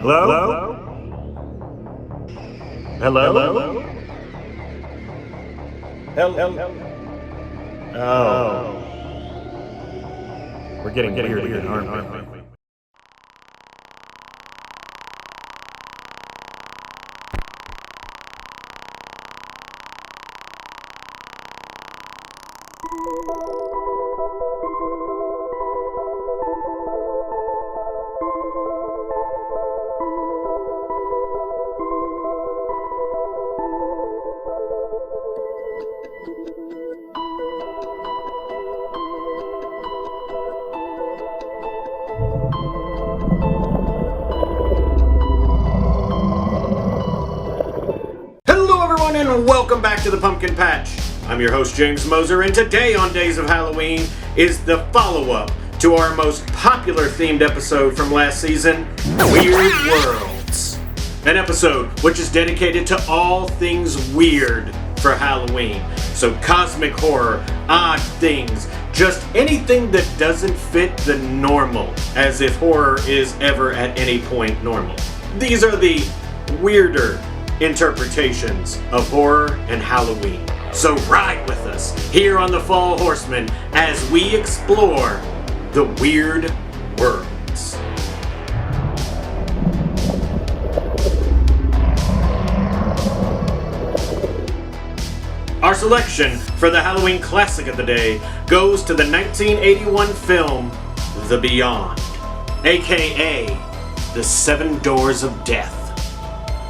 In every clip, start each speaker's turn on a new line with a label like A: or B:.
A: Hello? Hello? Hello? Oh. We're getting weird again, aren't we? And welcome back to the Pumpkin Patch. I'm your host James Moser, and today on Days of Halloween is the follow-up to our most popular themed episode from last season, Weird Worlds. An episode which is dedicated to all things weird for Halloween. So cosmic horror, odd things, just anything that doesn't fit the normal, as if horror is ever at any point normal. These are the weirder interpretations of horror and Halloween. So ride with us here on the Fall Horsemen as we explore the weird worlds. Our selection for the Halloween classic of the day goes to the 1981 film The Beyond, aka The Seven Doors of Death.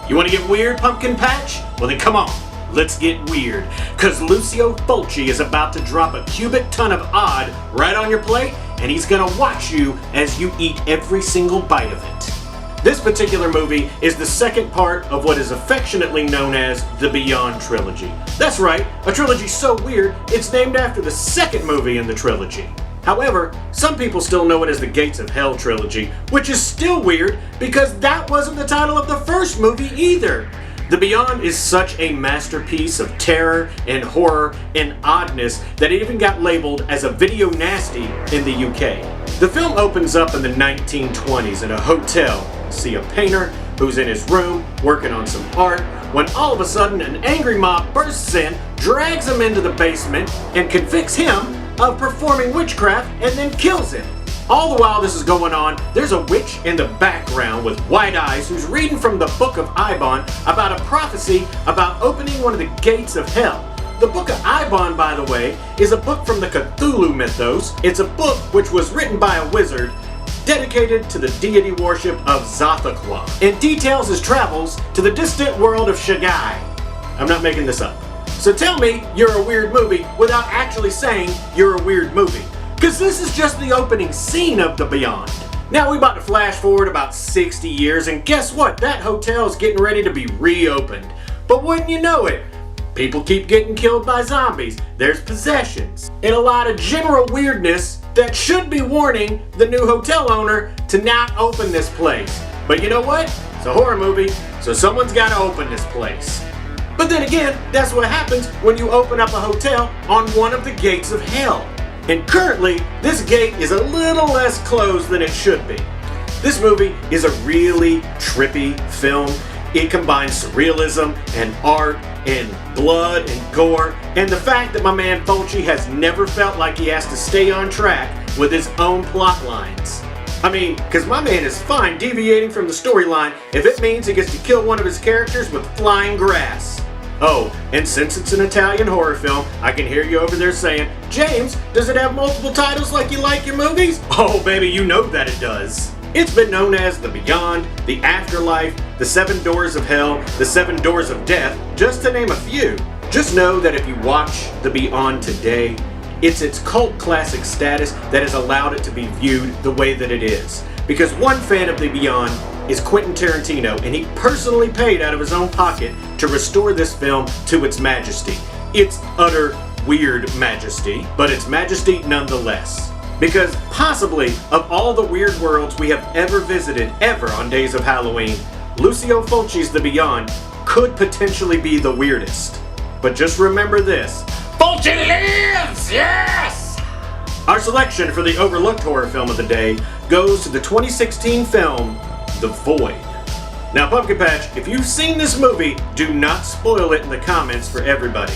A: You want to get weird, Pumpkin Patch? Well then come on, let's get weird. Cause Lucio Fulci is about to drop a cubic ton of odd right on your plate, and he's gonna watch you as you eat every single bite of it. This particular movie is the second part of what is affectionately known as the Beyond trilogy. That's right, a trilogy so weird, it's named after the second movie in the trilogy. However, some people still know it as the Gates of Hell trilogy, which is still weird because that wasn't the title of the first movie either. The Beyond is such a masterpiece of terror and horror and oddness that it even got labeled as a video nasty in the UK. The film opens up in the 1920s in a hotel. You see a painter who's in his room working on some art when all of a sudden an angry mob bursts in, drags him into the basement, and convicts him of performing witchcraft and then kills him. All the while this is going on, there's a witch in the background with white eyes who's reading from the Book of Ibon about a prophecy about opening one of the gates of hell. The Book of Ibon, by the way, is a book from the Cthulhu mythos. It's a book which was written by a wizard dedicated to the deity worship of Xothaqua and details his travels to the distant world of Shagai. I'm not making this up. So tell me you're a weird movie without actually saying you're a weird movie. Because this is just the opening scene of The Beyond. Now we're about to flash forward about 60 years, and guess what? That hotel is getting ready to be reopened. But wouldn't you know it, people keep getting killed by zombies, there's possessions, and a lot of general weirdness that should be warning the new hotel owner to not open this place. But you know what? It's a horror movie, so someone's got to open this place. But then again, that's what happens when you open up a hotel on one of the gates of hell. And currently, this gate is a little less closed than it should be. This movie is a really trippy film. It combines surrealism and art and blood and gore, and the fact that my man Fulci has never felt like he has to stay on track with his own plot lines. I mean, because my man is fine deviating from the storyline if it means he gets to kill one of his characters with flying grass. Oh, and since it's an Italian horror film, I can hear you over there saying, James, does it have multiple titles like you like your movies? Oh, baby, you know that it does. It's been known as The Beyond, The Afterlife, The Seven Doors of Hell, The Seven Doors of Death, just to name a few. Just know that if you watch The Beyond today, it's its cult classic status that has allowed it to be viewed the way that it is. Because one fan of The Beyond is Quentin Tarantino, and he personally paid out of his own pocket to restore this film to its majesty. Its utter weird majesty, but its majesty nonetheless. Because possibly, of all the weird worlds we have ever visited ever on Days of Halloween, Lucio Fulci's The Beyond could potentially be the weirdest. But just remember this, Fulci lives! Yes! Our selection for the overlooked horror film of the day goes to the 2016 film, The Void. Now, Pumpkin Patch, if you've seen this movie, do not spoil it in the comments for everybody,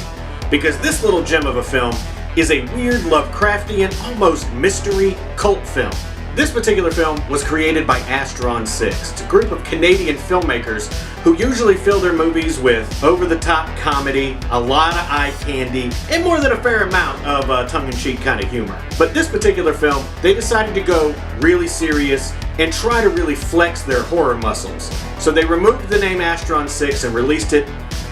A: because this little gem of a film is a weird Lovecraftian, almost mystery cult film. This particular film was created by Astron 6. It's a group of Canadian filmmakers who usually fill their movies with over-the-top comedy, a lot of eye candy, and more than a fair amount of tongue-in-cheek kind of humor. But this particular film, they decided to go really serious and try to really flex their horror muscles. So they removed the name Astron 6 and released it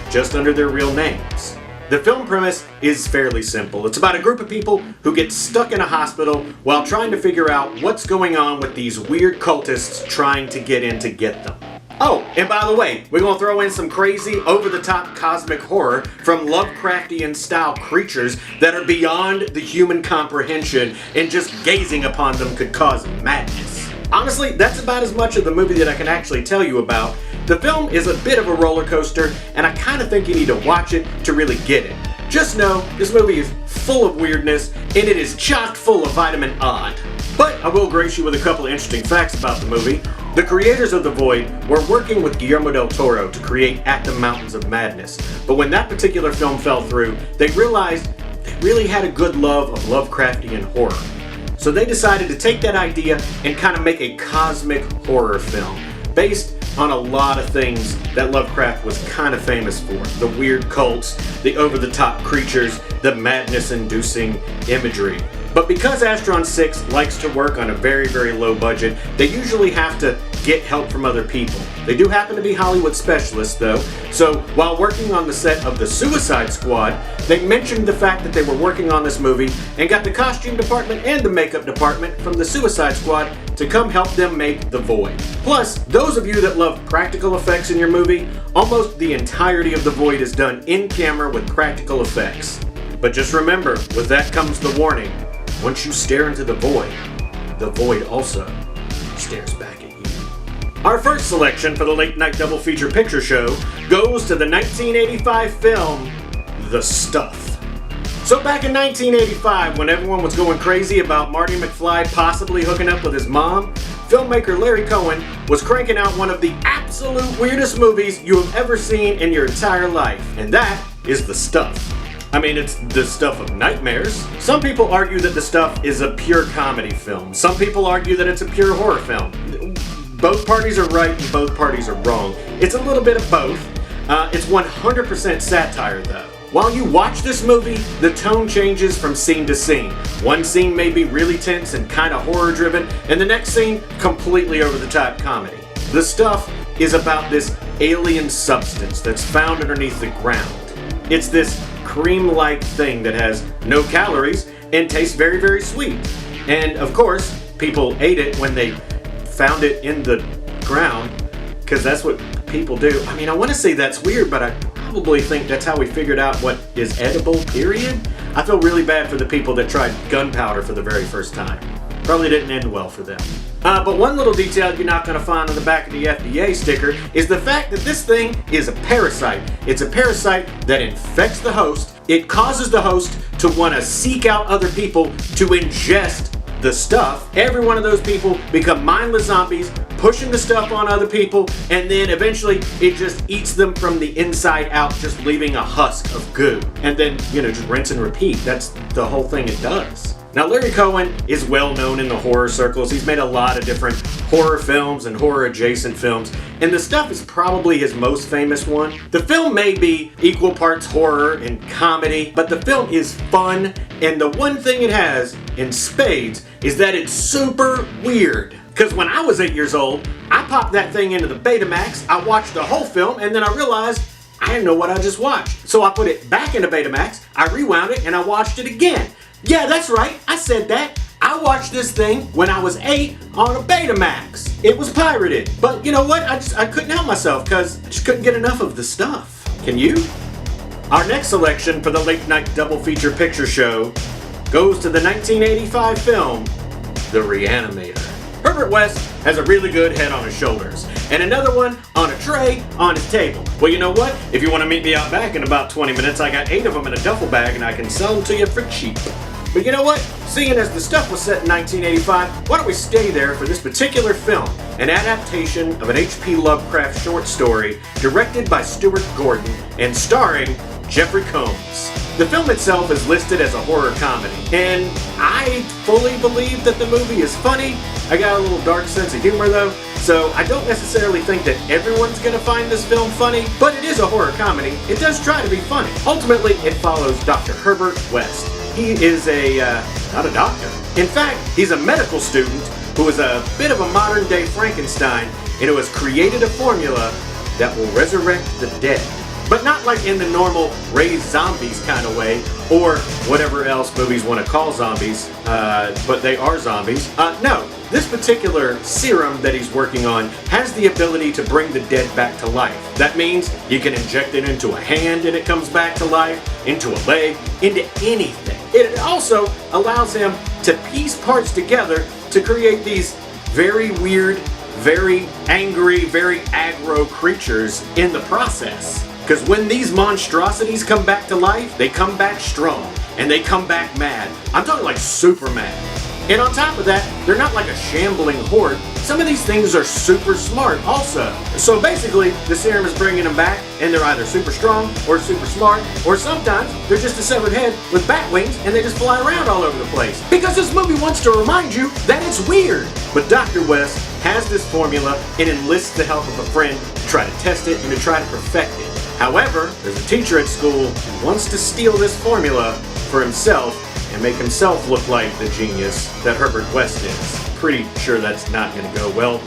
A: just under their real names. The film premise is fairly simple. It's about a group of people who get stuck in a hospital while trying to figure out what's going on with these weird cultists trying to get in to get them. Oh, and by the way, we're going to throw in some crazy, over-the-top cosmic horror from Lovecraftian-style creatures that are beyond the human comprehension, and just gazing upon them could cause madness. Honestly, that's about as much of the movie that I can actually tell you about. The film is a bit of a roller coaster, and I kind of think you need to watch it to really get it. Just know, this movie is full of weirdness, and it is chock full of vitamin odd. But I will grace you with a couple of interesting facts about the movie. The creators of The Void were working with Guillermo del Toro to create At the Mountains of Madness. But when that particular film fell through, they realized they really had a good love of Lovecraftian horror. So they decided to take that idea and kind of make a cosmic horror film based on a lot of things that Lovecraft was kind of famous for. The weird cults, the over-the-top creatures, the madness-inducing imagery. But because Astron 6 likes to work on a very, very low budget, they usually have to get help from other people. They do happen to be Hollywood specialists though, so while working on the set of The Suicide Squad, they mentioned the fact that they were working on this movie and got the costume department and the makeup department from The Suicide Squad to come help them make The Void. Plus, those of you that love practical effects in your movie, almost the entirety of The Void is done in camera with practical effects. But just remember, with that comes the warning. Once you stare into the void also stares back at you. Our first selection for the late night double feature picture show goes to the 1985 film, The Stuff. So back in 1985, when everyone was going crazy about Marty McFly possibly hooking up with his mom, filmmaker Larry Cohen was cranking out one of the absolute weirdest movies you have ever seen in your entire life, and that is The Stuff. I mean, it's the stuff of nightmares. Some people argue that The Stuff is a pure comedy film. Some people argue that it's a pure horror film. Both parties are right and both parties are wrong. It's a little bit of both. It's 100% satire though. While you watch this movie, the tone changes from scene to scene. One scene may be really tense and kind of horror driven, and the next scene, completely over the top comedy. The Stuff is about this alien substance that's found underneath the ground. It's this cream-like thing that has no calories and tastes very, very sweet. And of course, people ate it when they found it in the ground, because that's what people do. I mean, I want to say that's weird, but I probably think that's how we figured out what is edible, period. I feel really bad for the people that tried gunpowder for the very first time. Probably didn't end well for them. But one little detail you're not going to find on the back of the FDA sticker is the fact that this thing is a parasite. It's a parasite that infects the host. It causes the host to want to seek out other people to ingest the stuff. Every one of those people become mindless zombies, pushing the stuff on other people, and then eventually it just eats them from the inside out, just leaving a husk of goo. And then, just rinse and repeat. That's the whole thing it does. Now, Larry Cohen is well known in the horror circles. He's made a lot of different horror films and horror adjacent films, and The Stuff is probably his most famous one. The film may be equal parts horror and comedy, but the film is fun, and the one thing it has in spades is that it's super weird. Because when I was 8 years old, I popped that thing into the Betamax, I watched the whole film, and then I realized I didn't know what I just watched. So I put it back into Betamax, I rewound it, and I watched it again. Yeah, that's right, I said that. I watched this thing when I was 8 on a Betamax. It was pirated. But you know what? I couldn't help myself because I just couldn't get enough of the stuff. Can you? Our next selection for the late night double feature picture show goes to the 1985 film, The ReAnimator. Herbert West has a really good head on his shoulders, and another one on a tray on his table. Well, you know what? If you want to meet me out back in about 20 minutes, I got 8 of them in a duffel bag, and I can sell them to you for cheap. But you know what? Seeing as the stuff was set in 1985, why don't we stay there for this particular film, an adaptation of an H.P. Lovecraft short story directed by Stuart Gordon and starring Jeffrey Combs. The film itself is listed as a horror comedy, and I fully believe that the movie is funny. I got a little dark sense of humor though, so I don't necessarily think that everyone's gonna find this film funny, but it is a horror comedy. It does try to be funny. Ultimately, it follows Dr. Herbert West. He is not a doctor. In fact, he's a medical student who is a bit of a modern day Frankenstein and who has created a formula that will resurrect the dead. But not like in the normal raise zombies kind of way, or whatever else movies want to call zombies, but they are zombies. No, this particular serum that he's working on has the ability to bring the dead back to life. That means you can inject it into a hand and it comes back to life, into a leg, into anything. It also allows him to piece parts together to create these very weird, very angry, very aggro creatures in the process. Because when these monstrosities come back to life, they come back strong, and they come back mad. I'm talking like super mad. And on top of that, they're not like a shambling horde. Some of these things are super smart also. So basically, the serum is bringing them back, and they're either super strong, or super smart, or sometimes they're just a severed head with bat wings, and they just fly around all over the place. Because this movie wants to remind you that it's weird. But Dr. West has this formula and enlists the help of a friend to try to test it and to try to perfect it. However, there's a teacher at school who wants to steal this formula for himself and make himself look like the genius that Herbert West is. Pretty sure that's not going to go well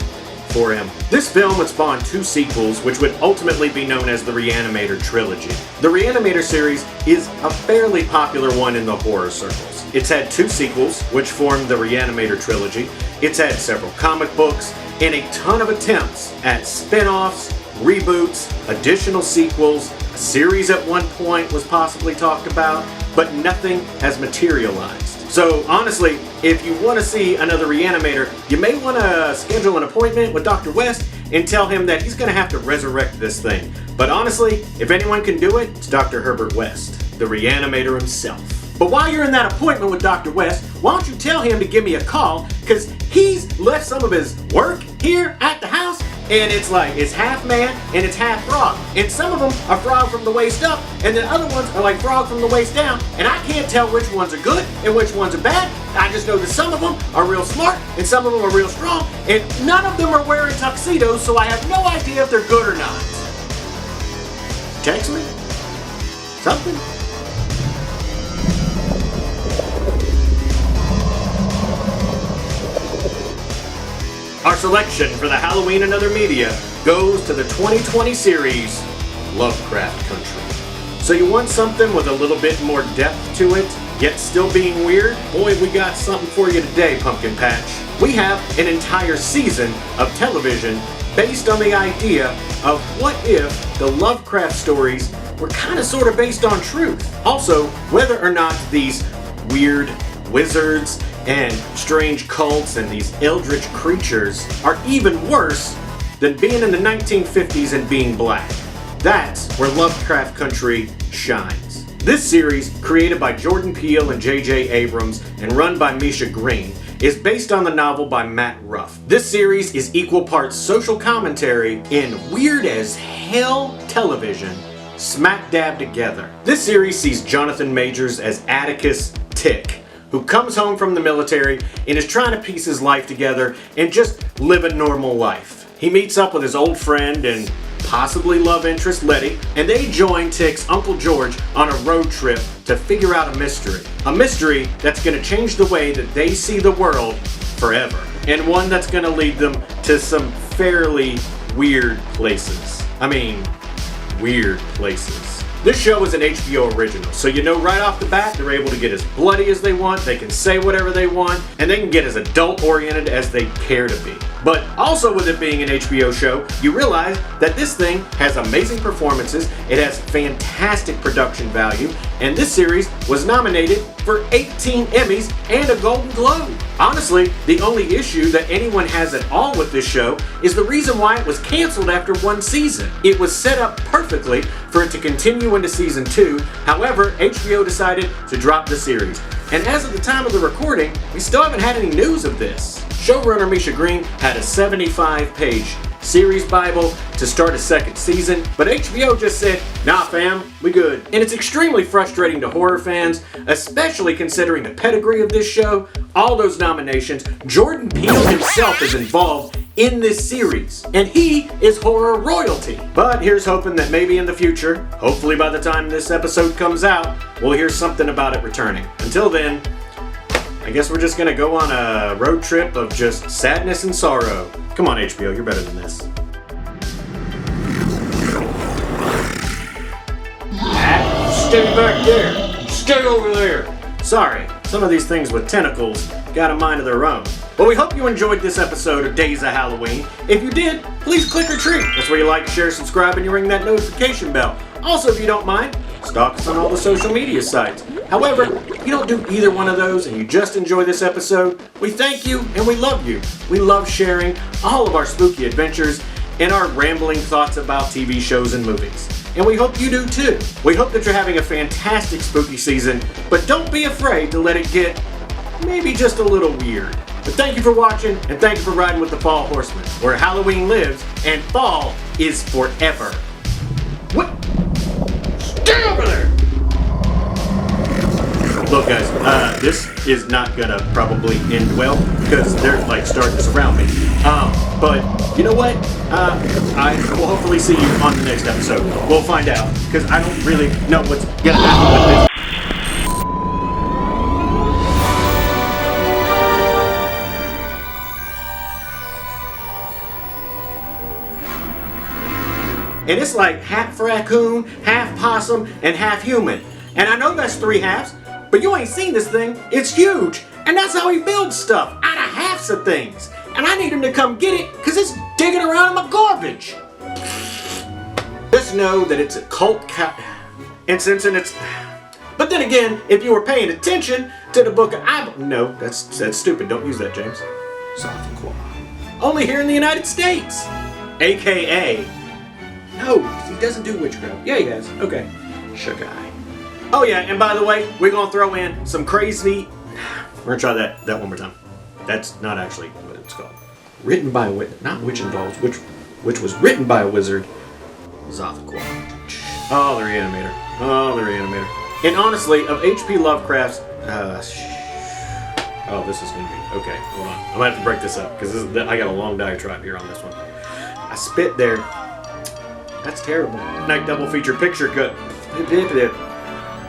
A: for him. This film would spawn 2 sequels, which would ultimately be known as the ReAnimator trilogy. The ReAnimator series is a fairly popular one in the horror circles. It's had 2 sequels, which formed the ReAnimator trilogy. It's had several comic books and a ton of attempts at spin-offs, reboots, additional sequels. A series at one point was possibly talked about, but nothing has materialized. So honestly, if you want to see another ReAnimator, you may want to schedule an appointment with Dr. West and tell him that he's going to have to resurrect this thing. But honestly, if anyone can do it, it's Dr. Herbert West, the ReAnimator himself. But while you're in that appointment with Dr. West, why don't you tell him to give me a call, because he's left some of his work here at the house, and it's like, it's half man and it's half frog. And some of them are frog from the waist up, and then other ones are like frog from the waist down, and I can't tell which ones are good and which ones are bad. I just know that some of them are real smart and some of them are real strong, and none of them are wearing tuxedos, so I have no idea if they're good or not. Text me? Something? Our selection for the Halloween and Other Media goes to the 2020 series, Lovecraft Country. So you want something with a little bit more depth to it, yet still being weird? Boy, we got something for you today, Pumpkin Patch. We have an entire season of television based on the idea of what if the Lovecraft stories were kind of sort of based on truth. Also, whether or not these weird wizards and strange cults and these eldritch creatures are even worse than being in the 1950s and being black. That's where Lovecraft Country shines. This series, created by Jordan Peele and J.J. Abrams and run by Misha Green, is based on the novel by Matt Ruff. This series is equal parts social commentary and weird as hell television smack dab together. This series sees Jonathan Majors as Atticus Tick, who comes home from the military and is trying to piece his life together and just live a normal life. He meets up with his old friend and possibly love interest Letty, and they join Tick's Uncle George on a road trip to figure out a mystery. A mystery that's going to change the way that they see the world forever, and one that's going to lead them to some fairly weird places. I mean, weird places. This show is an HBO original, so you know right off the bat they're able to get as bloody as they want, they can say whatever they want, and they can get as adult-oriented as they care to be. But also with it being an HBO show, you realize that this thing has amazing performances, it has fantastic production value, and this series was nominated for 18 Emmys and a Golden Globe. Honestly, the only issue that anyone has at all with this show is the reason why it was canceled after one season. It was set up perfectly for it to continue into season 2, however, HBO decided to drop the series. And as of the time of the recording, we still haven't had any news of this. Showrunner Misha Green had a 75-page series Bible to start a second season, but HBO just said, nah fam, we good. And it's extremely frustrating to horror fans, especially considering the pedigree of this show, all those nominations. Jordan Peele himself is involved in this series, and he is horror royalty. But here's hoping that maybe in the future, hopefully by the time this episode comes out, we'll hear something about it returning. Until then, I guess we're just gonna go on a road trip of just sadness and sorrow. Come on, HBO, you're better than this. Stay back there! Stay over there! Sorry, some of these things with tentacles got a mind of their own. But we hope you enjoyed this episode of Days of Halloween. If you did, please click or treat. That's where you like, share, subscribe, and you ring that notification bell. Also, if you don't mind, stalk us on all the social media sites. However, if you don't do either one of those and you just enjoy this episode, we thank you and we love you. We love sharing all of our spooky adventures and our rambling thoughts about TV shows and movies. And we hope you do too. We hope that you're having a fantastic spooky season, but don't be afraid to let it get maybe just a little weird. But thank you for watching, and thank you for riding with the Fall Horsemen, where Halloween lives and fall is forever. What? Stay over there! Look guys, this is not gonna probably end well, because they're like starting to surround me. But you know what? I will hopefully see you on the next episode. We'll find out, because I don't really know what's gonna happen with this. And it's like half raccoon, half possum, and half human. And I know that's 3 halves, but you ain't seen this thing. It's huge. And that's how he builds stuff, out of halves of things. And I need him to come get it, because it's digging around in my garbage. Just know that it's a cult cat. And since it's... But then again, if you were paying attention to the book of... No, that's stupid. Don't use that, James. Softcore. Only here in the United States. AKA... No, he doesn't do witchcraft. Yeah, he has. Okay. Sugar eye. Oh yeah, and by the way, we're gonna throw in some crazy... We're gonna try that one more time. That's not actually what it's called. Written by a not Witch and Dolls, which was written by a wizard. Zothquah. Oh, the ReAnimator. Oh, the ReAnimator. And honestly, of H.P. Lovecraft's... Oh, this is gonna be... Okay, hold on. I'm gonna have to break this up, because I got a long diatribe here on this one. I spit there. That's terrible. Night double feature picture cut.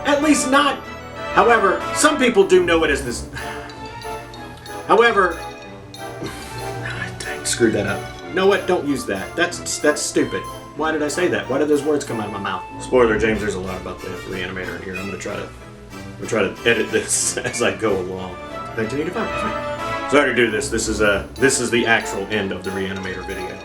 A: At least not. However, some people do know it as this. However, I screwed that up. You know what? Don't use that. That's stupid. Why did I say that? Why did those words come out of my mouth? Spoiler, James. There's a lot about the ReAnimator in here. I'm gonna try to edit this as I go along. 1985. So I already do this. This is the actual end of the ReAnimator video.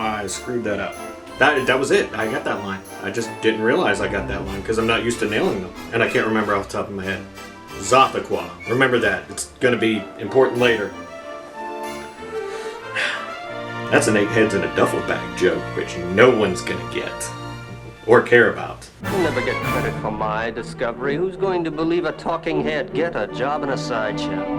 A: I screwed that up. That was it. I got that line. I just didn't realize I got that line because I'm not used to nailing them. And I can't remember off the top of my head. Zothquah. Remember that. It's going to be important later. That's an 8 heads in a duffel bag joke, which no one's going to get. Or care about.
B: You'll never get credit for my discovery. Who's going to believe a talking head get a job in a sideshow?